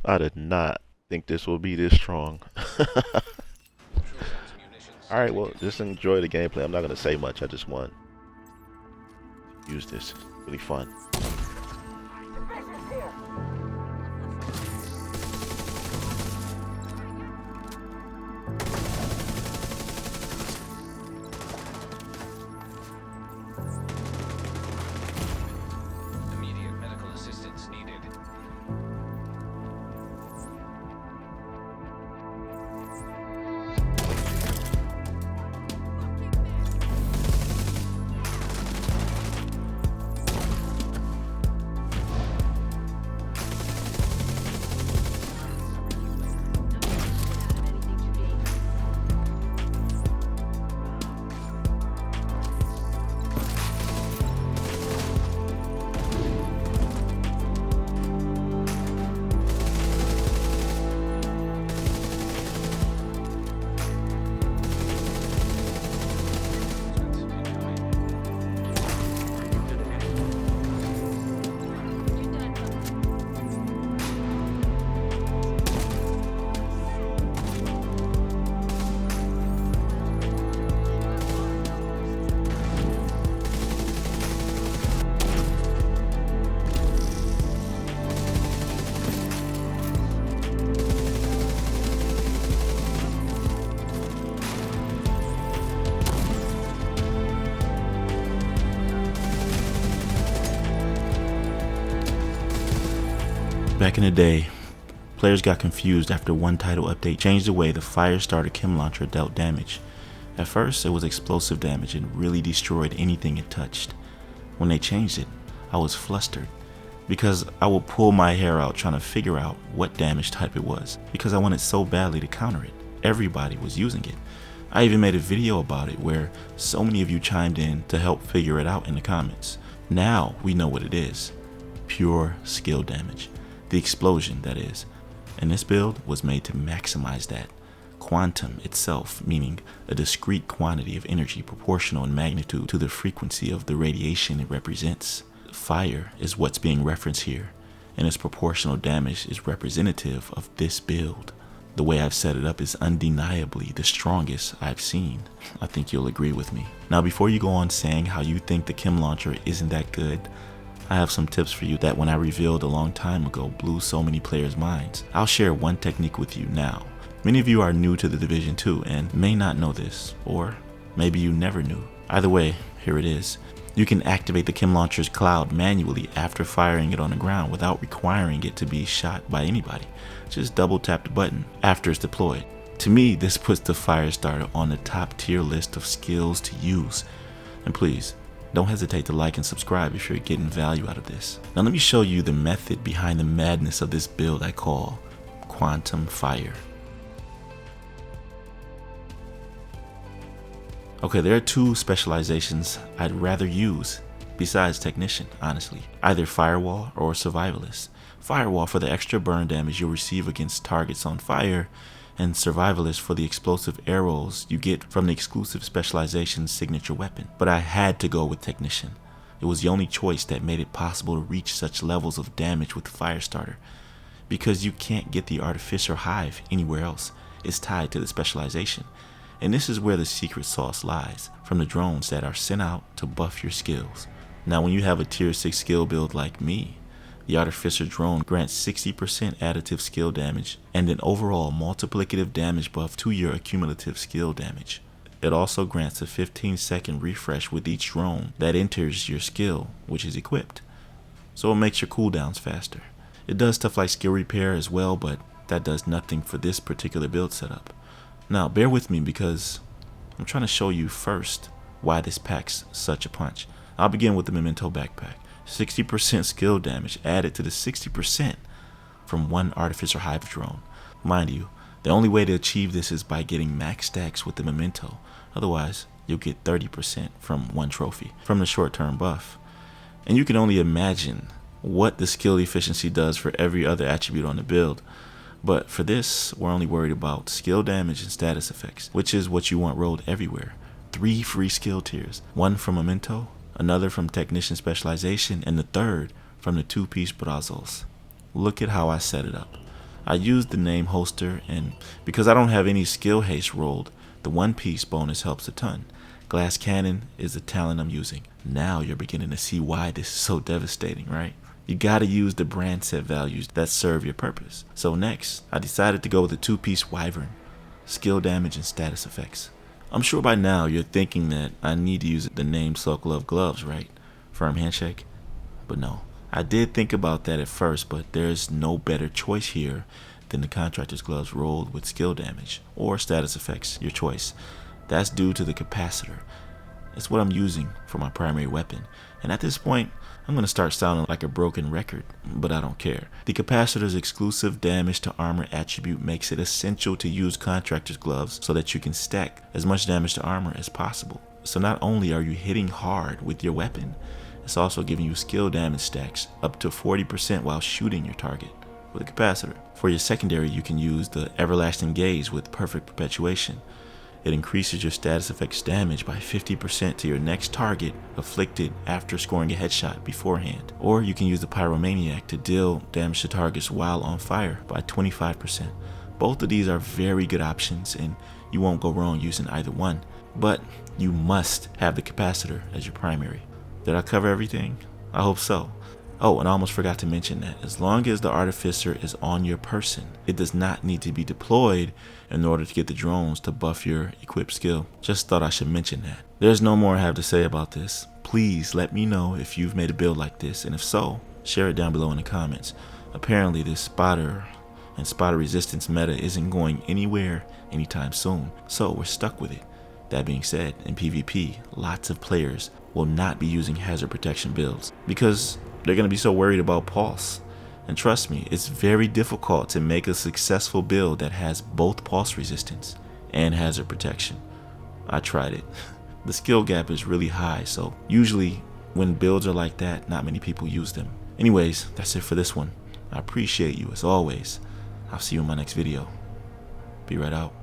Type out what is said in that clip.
I did not think this would be this strong. Alright, well, just enjoy the gameplay. I'm not going to say much. I just want to use this. It's really fun. Back in the day, players got confused after one title update changed the way the Firestarter Chem Launcher dealt damage. At first, it was explosive damage and really destroyed anything it touched. When they changed it, I was flustered because I would pull my hair out trying to figure out what damage type it was because I wanted so badly to counter it. Everybody was using it. I even made a video about it where so many of you chimed in to help figure it out in the comments. Now we know what it is. Pure skill damage. The explosion, that is. And this build was made to maximize that. Quantum itself, meaning a discrete quantity of energy proportional in magnitude to the frequency of the radiation it represents. Fire is what's being referenced here, and its proportional damage is representative of this build. The way I've set it up is undeniably the strongest I've seen. I think you'll agree with me. Now before you go on saying how you think the Chem Launcher isn't that good, I have some tips for you that when I revealed a long time ago blew so many players' minds. I'll share one technique with you now. Many of you are new to the Division 2 and may not know this, or maybe you never knew. Either way, here it is. You can activate the Chem Launcher's cloud manually after firing it on the ground without requiring it to be shot by anybody. Just double tap the button after it's deployed. To me, this puts the Firestarter on the top tier list of skills to use. And please, don't hesitate to like and subscribe if you're getting value out of this. Now let me show you the method behind the madness of this build I call Quantum Fire. Okay, there are two specializations I'd rather use besides Technician, honestly. Either Firewall or Survivalist. Firewall for the extra burn damage you'll receive against targets on fire, and Survivalist for the explosive arrows you get from the exclusive specialization's signature weapon. But I had to go with Technician. It was the only choice that made it possible to reach such levels of damage with Firestarter, because you can't get the Artificer Hive anywhere else. It's tied to the specialization. And this is where the secret sauce lies, from the drones that are sent out to buff your skills. Now when you have a tier 6 skill build like me, the Artificer drone grants 60% additive skill damage and an overall multiplicative damage buff to your accumulative skill damage. It also grants a 15-second refresh with each drone that enters your skill, which is equipped. So it makes your cooldowns faster. It does stuff like skill repair as well, but that does nothing for this particular build setup. Now bear with me because I'm trying to show you first why this packs such a punch. I'll begin with the Memento backpack. 60% skill damage added to the 60% from one Artificer Hive drone. Mind you, the only way to achieve this is by getting max stacks with the Memento. Otherwise, you'll get 30% from one trophy from the short-term buff. And you can only imagine what the skill efficiency does for every other attribute on the build. But for this, we're only worried about skill damage and status effects, which is what you want rolled everywhere. 3 free skill tiers, one from Memento, another from Technician Specialization, and the third from the 2-piece Brazos. Look at how I set it up. I used the name holster, and because I don't have any skill haste rolled, the one piece bonus helps a ton. Glass cannon is the talent I'm using. Now you're beginning to see why this is so devastating, right? You gotta use the brand set values that serve your purpose. So next, I decided to go with the 2-piece wyvern, skill damage and status effects. I'm sure by now you're thinking that I need to use the name Circle of Gloves, right? Firm handshake? But no. I did think about that at first, but there's no better choice here than the contractor's gloves rolled with skill damage or status effects, your choice. That's due to the capacitor. It's what I'm using for my primary weapon, and at this point I'm going to start sounding like a broken record, but I don't care. The capacitor's exclusive damage to armor attribute makes it essential to use contractor's gloves so that you can stack as much damage to armor as possible. So not only are you hitting hard with your weapon, it's also giving you skill damage stacks up to 40% while shooting your target with a capacitor. For your secondary, you can use the Everlasting Gaze with Perfect Perpetuation. It increases your status effects damage by 50% to your next target afflicted after scoring a headshot beforehand. Or you can use the Pyromaniac to deal damage to targets while on fire by 25%. Both of these are very good options, and you won't go wrong using either one. But you must have the capacitor as your primary. Did I cover everything? I hope so. Oh, and I almost forgot to mention that as long as the Artificer is on your person, it does not need to be deployed in order to get the drones to buff your equipped skill. Just thought I should mention that. There's no more I have to say about this. Please let me know if you've made a build like this, and if so, share it down below in the comments. Apparently this spotter and spotter resistance meta isn't going anywhere anytime soon, so we're stuck with it. That being said, in PvP, lots of players will not be using hazard protection builds because they're going to be so worried about pulse. And trust me, it's very difficult to make a successful build that has both pulse resistance and hazard protection. I tried it. The skill gap is really high, so usually when builds are like that, not many people use them. Anyways, that's it for this one. I appreciate you as always. I'll see you in my next video. Be right out.